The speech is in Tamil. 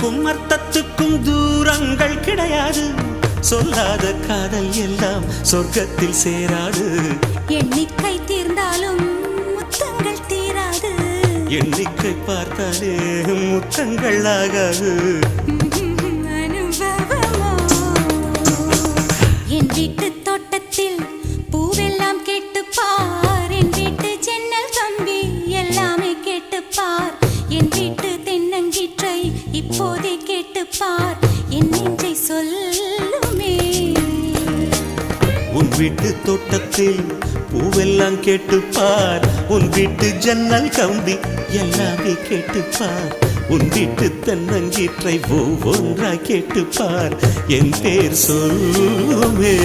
அர்த்தத்துக்கும் அர்த்தத்துக்கும் தூரங்கள் கிடையாது. சொல்லாத காதல் எல்லாம் சொர்க்கத்தில் சேராது. எண்ணிக்கை தீர்ந்தாலும் முத்தங்கள் தீராது. எண்ணிக்கை பார்த்தாலே முத்தங்கள் ஆகாது. என் வீட்டு தோட்டத்தில் பூவெல்லாம் கேட்டுப்பார். என் வீட்டு ஜன்னல் கம்பி எல்லாமே கேட்டுப்பார். என் வீட்டு தென்னங்கீற்றை இப்போதே கேட்டுப்பார். என் நெஞ்சை சொல்லுமே. உன் வீட்டு தோட்டத்தில் பூவெல்லாம் கேட்டுப்பார். உன் வீட்டு ஜன்னல் கம்பி எல்லாமே கேட்டுப்பார். உன் வீட்டு தென்னங்கீற்றை ஒவ்வொன்றாய் கேட்டுப்பார். என் பேர் சொல்லுமே.